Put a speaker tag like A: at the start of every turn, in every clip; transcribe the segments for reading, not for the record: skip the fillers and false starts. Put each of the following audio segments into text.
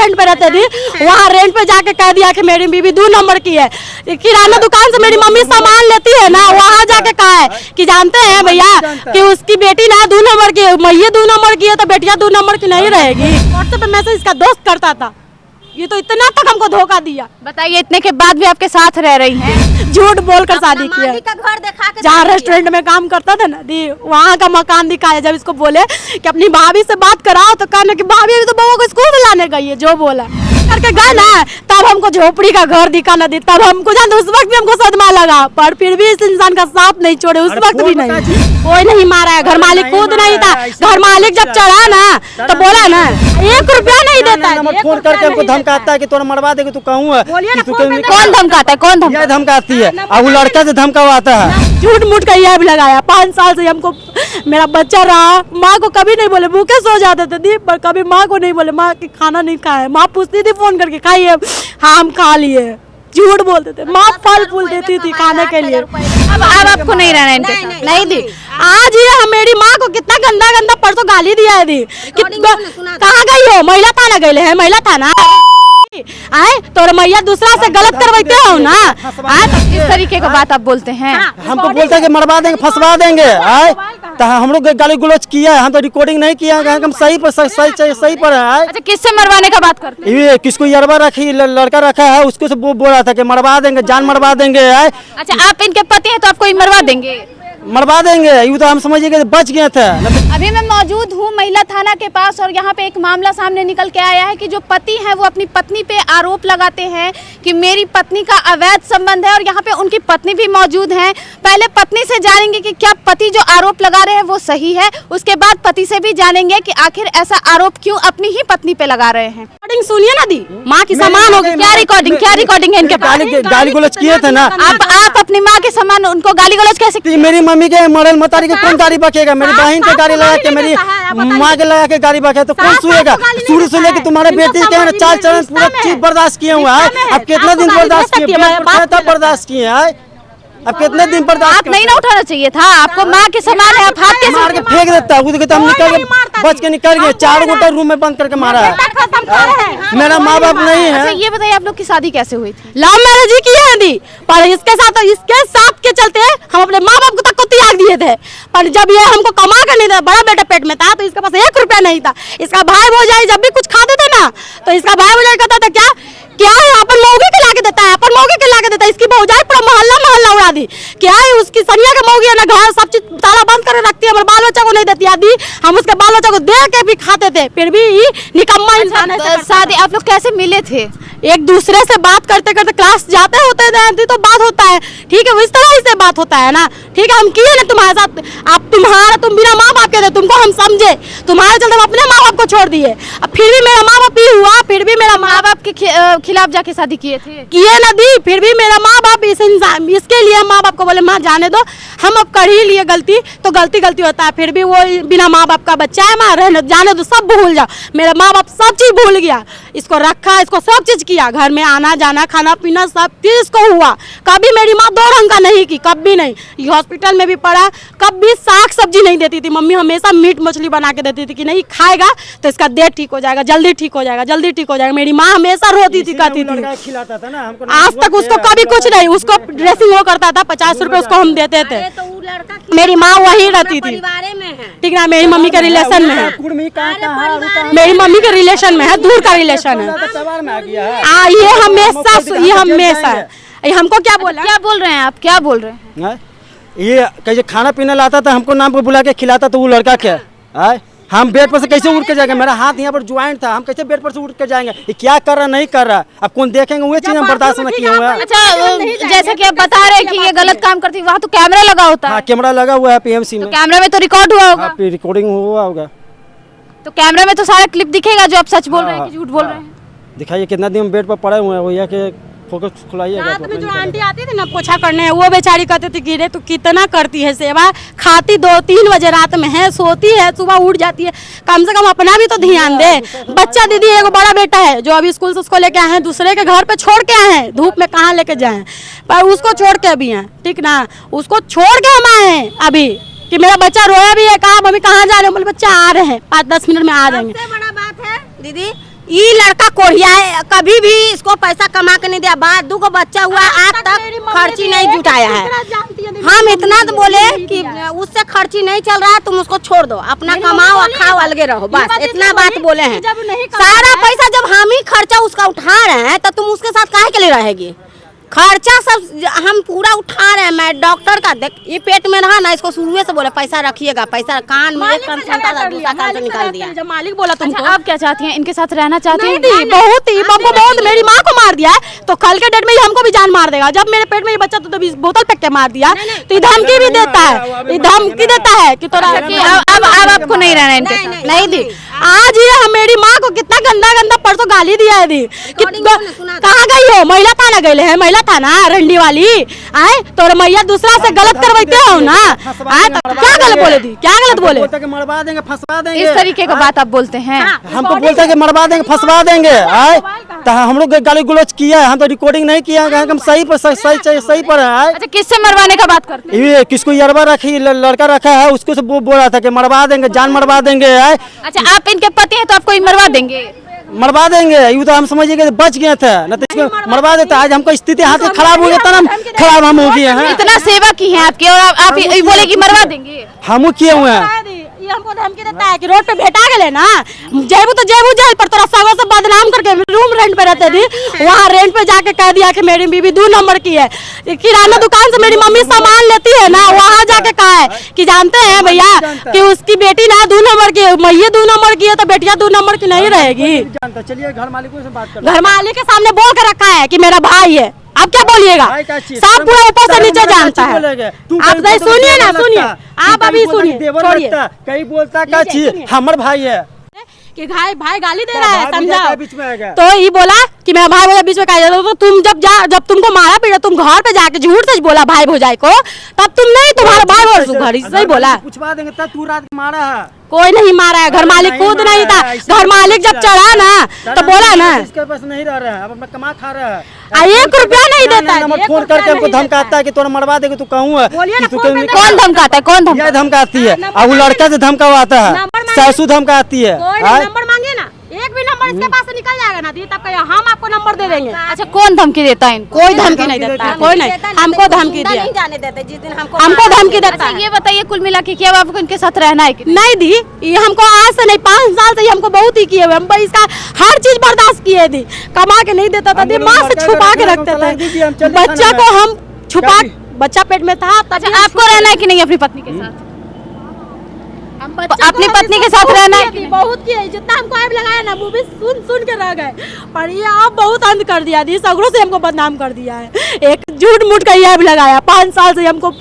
A: Rent पे रहते थे, वहाँ रेंट पे जाके कह दिया कि मेरी बीवी 2 नंबर की है। किराना दुकान से मेरी मम्मी सामान लेती है ना, वहाँ जाके कहा है कि जानते हैं भैया कि उसकी बेटी ना 2 नंबर की है, मैया 2 नंबर की है तो बेटिया 2 नंबर की नहीं रहेगी। व्हाट्सएप पे मैसेज इसका दोस्त करता था, ये तो इतना तक हमको धोखा दिया।
B: बताइए, इतने के बाद भी आपके साथ रह रही हैं?
A: झूठ बोलकर शादी किया। जहाँ रेस्टोरेंट में काम करता था ना दी, वहाँ का मकान दिखाया। जब इसको बोले कि अपनी भाभी से बात कराओ तो कहने की भाभी अभी तो बहू को स्कूल में लाने गई है, जो बोला करके गए ना, तब हमको झोपड़ी का घर दिखा ना दी, तब हमको जानते उस वक्त भी हमको सदमा लगा, पर फिर भी इस इंसान का साथ नहीं छोड़े, उस वक्त भी नहीं, कोई नहीं मारा है। घर मालिक खुद नहीं था, घर मालिक जब चढ़ा ना तो बोला ना 1 रुपया नहीं देता है।
C: फोन करके हमको धमकाता है कि तोरा मरवा देगा, तू कहूँ
B: कौन धमकाता है? कौन
C: धमकाती है? अब वो लड़का से धमकावाता है।
A: झूठ मूठ का यह भी लगाया। 5 साल से हमको मेरा बच्चा रहा, माँ को कभी नहीं बोले, भूखे सो जाते थे दी, पर कभी माँ को नहीं बोले माँ की खाना नहीं खाए। माँ पूछती थी फोन करके खाइए, हाँ हम खा लिए। झूठ बोलते थे, माँ फल फूल देती थी खाने के लिए।
B: अब आपको नहीं रहना इनके साथ?
A: नहीं दी, आज ये मेरी माँ को कितना गंदा गंदा परसों गाली दिया है दी। कहाँ गई हो? महिला थाना गए हैं, महिला थाना आए तो मैया दूसरा से गलत करवाते हो ना।
B: इस तरीके का बात आप बोलते हैं?
C: हमको बोलते हैं कि मरवा देंगे, फंसवा देंगे। आए तो हम लोग गाली गलौज किया है, हम तो रिकॉर्डिंग नहीं किया है, हम सही पर है।
B: अच्छा, किससे मरवाने का बात करते हैं?
C: ये किसको यरवा रखी लड़का रखा है, उसको से बोल रहा था कि मरवा देंगे, जान मरवा देंगे। आए
B: अच्छा, आप इनके पति हैं तो आपको मरवा देंगे?
C: मरवा देंगे, ये तो हम समझिए कि बच गए थे।
B: अभी मैं मौजूद हूँ महिला थाना के पास और यहाँ पे एक मामला सामने निकल के आया है कि जो पति हैं वो अपनी पत्नी पे आरोप लगाते हैं कि मेरी पत्नी का अवैध संबंध है, और यहाँ पे उनकी पत्नी भी मौजूद हैं। पहले पत्नी से जानेंगे कि क्या पति जो आरोप लगा रहे हैं वो सही है, उसके बाद पति से भी जानेंगे कि आखिर ऐसा आरोप क्यों अपनी ही पत्नी पे लगा रहे हैं।
A: रिकॉर्डिंग सुनिए ना दी, माँ की समान होगी।
B: क्या रिकॉर्डिंग है इनके पास?
C: गाली गलौज किए थे ना।
B: आप अपनी माँ के समान उनको गाली गलौज कैसे?
C: मेरी मम्मी के मरल मतारी के कौन गाड़ी बकेगा? मेरी बहन के गाड़ी लगा के, मेरी माँ के लगा के गाड़ी बके तो कौन सुनेगा? शुरू से लेके तुम्हारे बेटे के चाल चलन पूरा चीज बर्दाश्त किए हुआ है। अब कितना दिन बर्दाश्त किए? तब बर्दाश्त किए हैं। अब कितने दिन बर्दाश्त?
B: आप नहीं ना उठाना चाहिए था, आपको माँ के समान है, आप हाथ के
C: मार के फेंक देता है। तो हम निकल के बच के निकल गए, 4 गोटा रूम में बंद करके मारा है। मेरा माँ बाप नहीं है।
B: अच्छा, ये बताइए आप लोग की शादी कैसे हुई थी?
A: लव मैरिज ही की है दी, पर इसके साथ के चलते हम अपने माँ बाप को तक को त्याग दिए थे। पर जब ये हमको कमा कर नहीं था, बड़ा बेटा पेट में था, तो इसके पास 1 रुपया नहीं था। इसका भाई भौजाई जब भी कुछ खाते थे ना, तो इसका भाई भौजाई कहता था क्या है अपन मौगी के लाके देता है, अपन मौगी के लाके देता है। इसकी भौजाई पूरा मोहल्ला उड़ा दी। क्या है उसकी सनिया के मौगी है ना, घर सब चीज ताला बंद करके रखती है, हमारे बाल बच्चा को नहीं देती आदि। हम उसके बाल बच्चा को दे के भी खाते थे, फिर भी निकम्मा इंसान है।
B: शादी आप लोग कैसे मिले थे?
A: एक दूसरे से बात करते करते क्लास जाते होते थे तो बात होता है, ठीक है, इस तरह से बात होता है ना। ठीक है, हम किए ना तुम्हारे साथ, तुम बिना माँ बाप के थे, तुमको हम समझे, तुम्हारे चलते हम अपने माँ बाप को छोड़ दिए। अब फिर भी मेरा माँ बाप ही हुआ, फिर भी मेरा
B: माँ बाप के खिलाफ जाके शादी किए थे?
A: किए ना दी, फिर भी मेरा माँ बाप इसके लिए माँ बाप को बोले माँ जाने दो, हम अब कर ही लिए गलती, तो गलती होता है। फिर भी वो बिना माँ बाप का बच्चा है, माँ रहने जाने दो, सब भूल जाओ। मेरा माँ बाप सब चीज भूल गया, इसको रखा, इसको सब चीज किया, घर में आना जाना खाना पीना सब चीज को हुआ। कभी मेरी माँ 2 रंग का नहीं की, कभी नहीं। हॉस्पिटल में भी पड़ा, कभी साग सब्जी नहीं देती थी। मम्मी हमेशा मीट मछली बना के देती थी कि नहीं खाएगा तो इसका देह ठीक हो जाएगा, जल्दी ठीक हो जाएगा, जल्दी ठीक हो जाएगा। मेरी माँ हमेशा रोती थी, कहती थी। आज तक उसको कभी कुछ नहीं, उसको ड्रेसिंग वो करता था, 50 रुपए उसको हम देते थे। मेरी माँ वहीं रहती थी, ठीक ना, मेरी मम्मी के रिलेशन में है, मेरी मम्मी के रिलेशन में है, दूर का रिलेशन है। ये हमेशा ये हमको क्या
B: बोल रहे हैं आप? क्या बोल रहे हैं?
C: ये कैसे खाना पीना लाता था, हमको नाम पे बुला के खिलाता था वो लड़का। क्या हम बेड पर से कैसे उठ के जाएंगे? मेरा हाथ यहाँ पर ज्वाइंट था, हम कैसे बेड पर से उठ के जाएंगे? ये क्या कर रहा नहीं कर रहा, अब कौन देखेंगे? वो चीज हम बर्दाश्त नहीं किए हुए हैं।
B: अच्छा, जैसे कि आप बता रहे हैं कि ये गलत काम करती, वहाँ तो कैमरा लगा होता है।
C: कैमरा लगा हुआ है पीएमसी में,
B: कैमरा में तो रिकॉर्ड हुआ होगा।
C: रिकॉर्डिंग हुआ होगा,
B: तो कैमरा में तो सारा क्लिप दिखेगा जो आप सच बोल रहे हैं कि झूठ बोल रहे हैं।
C: दिखाइए कितना दिन बेड पर पड़े हुए हैं, भैया के फोकस खुलाइएगा।
A: रात में जो आंटी आती थी ना पोछा करने, वो बेचारी कहती थी कि रे तू कितना करती है सेवा, खाती 2-3 बजे रात में है, सोती है, सुबह उठ जाती है, कम से कम अपना भी तो ध्यान दे। बच्चा दीदी एगो बड़ा बेटा है जो अभी स्कूल से उसको लेके आए हैं, दूसरे के घर पे छोड़ के आए हैं, धूप में कहाँ लेके जाए, पर उसको छोड़ के अभी हैं, ठीक ना, उसको छोड़ के हम आए हैं अभी कि मेरा बच्चा रोया भी है, कहा मम्मी कहाँ जा रहे हो, बोले बच्चा आ रहे हैं 5-10 मिनट में आ जाएंगे।
D: सबसे बड़ा बात है दीदी,
A: ये लड़का कोढ़िया है, कभी भी इसको पैसा कमा के नहीं दिया। बात 2 बच्चा हुआ, आज तक खर्ची नहीं जुटाया है। हम इतना तो बोले कि उससे खर्ची नहीं चल रहा है, तुम उसको छोड़ दो, अपना कमाओ और खाओ, अलगे रहो, बस इतना बात बोले हैं। सारा पैसा जब हम ही खर्चा उसका उठा रहे हैं तो तुम उसके साथ काहे के लिए रहेगी? खर्चा सब हम पूरा उठा रहे हैं। मैं डॉक्टर का देख, ये पेट में रहा ना, इसको शुरू से बोले पैसा रखिएगा, पैसा कान में एक कान सुनता था, दूसरा कान से निकाल दिया।
B: जब मालिक बोला तुमको, आप क्या चाहती हैं? इनके साथ रहना चाहती हैं?
A: नहीं, बहुत ही हमको बहुत, मेरी माँ को मार दिया है तो कल के डेट में ही हमको भी जान मार देगा। जब मेरे पेट में ये बच्चा तो बोतल फेंक के मार दिया, तो ये धमकी भी देता है, ये धमकी देता है कि तोरा
B: अब आपको नहीं रहना इनके साथ?
A: नहीं दी। आज ये मेरी माँ को कितना गंदा गंदा परसों गाली दिया है दी। कहाँ गई हो? महिला थाना गए हैं, महिला थाना रंडी वाली आए तो मैया दूसरा से गलत करवाते हो ना, आए तो क्या गलत बोले दी? क्या गलत बोले?
C: मरवा देंगे, फंसवा देंगे,
B: इस तरीके का बात आप बोलते हैं?
C: हमको बोलते हैं कि मरवा देंगे, फंसवा देंगे। आए तो हम लोग गाली गलौज किया है, हम तो रिकॉर्डिंग नहीं किया है, हम सही पर है।
B: अच्छा, किससे मरवाने का बात करते हैं?
C: ये किसको यरबा रखी लड़का रखा है, उसको से बोल रहा था कि मरवा देंगे, जान मरवा देंगे। आए
B: अच्छा, आप इनके पति हैं तो आपको ही मरवा देंगे?
C: मरवा देंगे, ये तो हम समझिए कि बच गए थे, न तो इसको मरवा देता। आज हमको स्थिति हाथ से खराब हो गया था, खराब हम हो गए हैं।
B: इतना सेवा की है आपकी और आप बोले कि मरवा देंगे?
C: हम किए हुए हैं।
A: ये हमको धमकी देता है कि रोड पे भेटा गए ना, जेबू तो जेबू जेल पर, तोरा सगों से बदनाम करके रूम रेंट पे रहते थी, वहाँ रेंट पे जाके कह दिया कि मेरी बीवी 2 नंबर की है। किराना दुकान से मेरी मम्मी सामान लेती है ना, वहाँ जाके कहा है कि जानते हैं भैया कि उसकी बेटी ना 2 नंबर की है, मैया 2 नंबर की है तो बेटिया 2 नंबर की नहीं रहेगी।
C: चलिए घर मालिकों से बात कर,
A: घर मालिक के सामने बोल के रखा है कि मेरा भाई है, आप क्या बोलिएगा? सब पूरा ऊपर से नीचे जानता है। आप सुनिए ना, सुनिए आप अभी सुनिए, छोड़िए।
C: कहीं बोलता क्या चीज हमारे भाई है
A: कि भाई गाली दे रहा है,
C: समझा बीच में आ गया।
A: तो ये बोला कि मेरा भाई भौजाई बीच में कहा जाता, तो तुम जब तुमको मारा पीटा, तुम घर पे जाके झूठ से बोला भाई भौजाई को, तब तुम नहीं, तुम्हारा भाई और घर सही बोला,
C: पूछवा देंगे तब तू रात मारा है।
A: कोई नहीं मारा है, घर मालिक खुद नहीं था। घर मालिक जब चढ़ा ना तो बोला ना
C: इसके पास नहीं रह रहा है, अब अपना कमा खा रहा है,
A: 1 रुपया नहीं देता है।
C: नंबर फोन करके हमको धमकाता है कि तोरा मरवा देगा, तू कहूँ
B: कौन धमकाता है? कौन
C: धमकाती है? और वो लड़का से धमकावाता है, सासू धमकाती है।
A: नंबर मांगे ना, एक भी नंबर इसके पास से निकल जाएगा ना, तब कहिए हम आपको नंबर दे देंगे।
B: अच्छा, कौन धमकी देता है इनको?
A: कोई धमकी नहीं देता है, कोई नहीं, हमको धमकी दिया,
D: जाने देते जिस दिन
A: हमको धमकी देता है।
B: ये बताइए कुल मिला के क्या आपको इनके साथ रहना है?
A: नहीं दी, ये हमको आज से नहीं 5 साल से हमको बहुत ही किए हुए, हम इसका हर चीज बर्दाश्त किए दी, कमा के नहीं देता था, माँ से छुपा के रखते थे बच्चा को, हम छुपा, बच्चा पेट में था।
B: अच्छा, आपको रहना है कि नहीं अपनी पत्नी के साथ? अपनी पत्नी के साथ रहना है?
A: बहुत किया, जितना हमको ऐप लगाया ना वो भी सुन के रह गए, पर ये अब बहुत अंत कर दिया दी, सगरों से हमको बदनाम कर दिया है। एक झूठ मूठ का ऐप लगाया, 5 साल से हमको,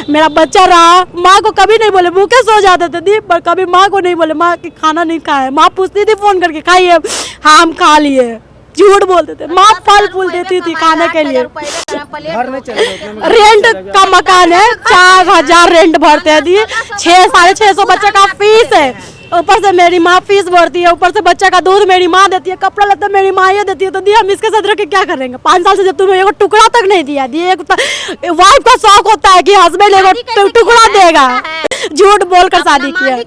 A: मेरा बच्चा रहा, माँ को कभी नहीं बोले, भूखे सो जाते थे दी, पर कभी माँ को नहीं बोले, माँ की खाना नहीं खाए। माँ पूछती थी फोन करके, खाइए? हाँ हम खा लिए। झूठ बोलते थे, माँ फल फूल देती थी खाने के लिए। रेंट का मकान है, 4000 रेंट भरते हैं दी, 600-650 बच्चे का फीस है, ऊपर से मेरी माँ फीस भरती है, ऊपर से बच्चा का दूध मेरी माँ देती है, कपड़ा लत्ता मेरी माँ ये देती है। तो दी हम इसके साथ रह के क्या करेंगे? 5 साल से जब तुम्हें एक टुकड़ा तक नहीं दिया दी, एक वाइफ का शौक होता है कि हस्बैंड एक टुकड़ा देगा, झूठ बोलकर शादी किया।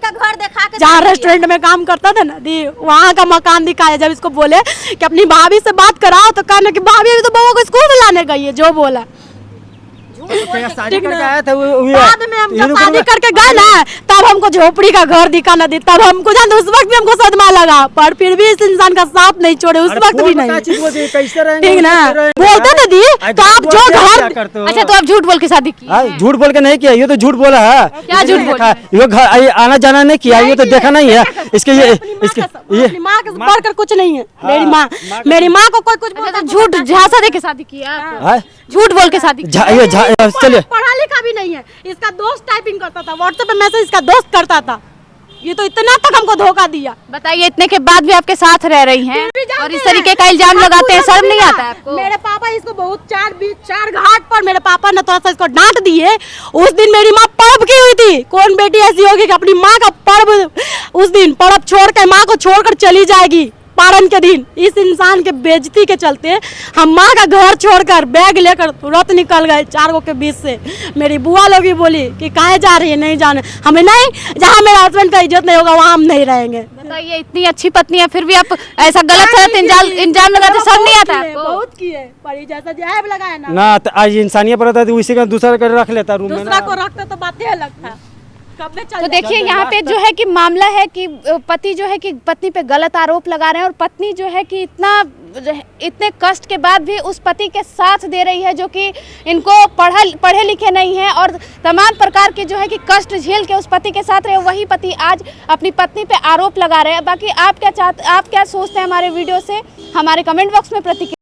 A: जहाँ रेस्टोरेंट में काम करता था ना दी, वहाँ का मकान दिखाया। जब इसको बोले कि अपनी भाभी से बात कराओ तो कहने की भाभी अभी तो बउआ को स्कूल में लाने गई है, जो बोला।
C: शादी करके आया था
A: बाद में हम जब शादी करके गए ना, तब हमको झोपड़ी का घर दिखा ना दी, तब हमको जानते उस वक्त भी हमको सदमा लगा, पर फिर भी इस इंसान का साथ नहीं छोड़े, उस वक्त भी नहीं, ठीक ना? बोलते थे दी तो आप जो घर,
B: अच्छा तो आप झूठ बोल के शादी की?
C: झूठ बोल के नहीं किया, ये तो झूठ बोला है।
B: क्या झूठ बोला?
C: ये घर आना जाना नहीं किया, ये तो देखा नहीं है इसके,
A: ये माँ के बढ़कर कुछ नहीं है। मेरी माँ को कोई कुछ
B: झूठ झांसा दे के शादी किया, झूठ बोल के शादी की?
A: चलिए, पढ़ा लिखा भी नहीं है, इसका दोस्त टाइपिंग करता था, व्हाट्सएप पे मैसेज इसका दोस्त करता था, ये तो इतना तक हमको धोखा दिया।
B: बताइए, इतने के बाद भी आपके साथ रह रही हैं और इस तरीके का इल्जाम लगाते हैं, शर्म नहीं आता है आपको?
A: मेरे पापा इसको बहुत 4 घाट पर मेरे पापा ने थोड़ा सा इसको डांट दिए। उस दिन मेरी माँ पर्व की हुई थी, कौन बेटी ऐसी होगी कि अपनी माँ का पर्व, उस दिन पर्व छोड़ कर माँ को छोड़कर चली जाएगी, पारण के दिन इस इंसान के बेइज्जती के चलते हम माँ का घर छोड़कर बैग लेकर तुरंत निकल गए 4 लोगों के बीच से। मेरी बुआ लोग भी बोली कि काहे जा रही है, नहीं जाने, हमें नहीं, जहाँ मेरे हस्बैंड का इज्जत नहीं होगा वहाँ हम नहीं रहेंगे।
B: बताइए, इतनी अच्छी पत्नी है फिर भी आप ऐसा गलत सलत इंजाम लगाते, सब नहीं आता आपको?
A: बहुत किए, परी जैसा जैब लगाया
C: ना तो आज इंसानियत पर रहता है, उसी का दूसरा कर रख लेता रूम में
A: दूसरा
C: ना।
A: को रखते तो बातें अलग था।
B: तो देखिए यहाँ पे जो है कि मामला है कि पति जो है कि पत्नी पे गलत आरोप लगा रहे हैं और पत्नी जो है कि इतने कष्ट के बाद भी उस पति के साथ दे रही है जो कि इनको पढ़े लिखे नहीं है और तमाम प्रकार के जो है कि कष्ट झेल के उस पति के साथ रहे। वही पति आज अपनी पत्नी पे आरोप लगा रहे हैं। बाकी आप क्या सोचते हैं हमारे वीडियो से, हमारे कमेंट बॉक्स में प्रतिक्रिया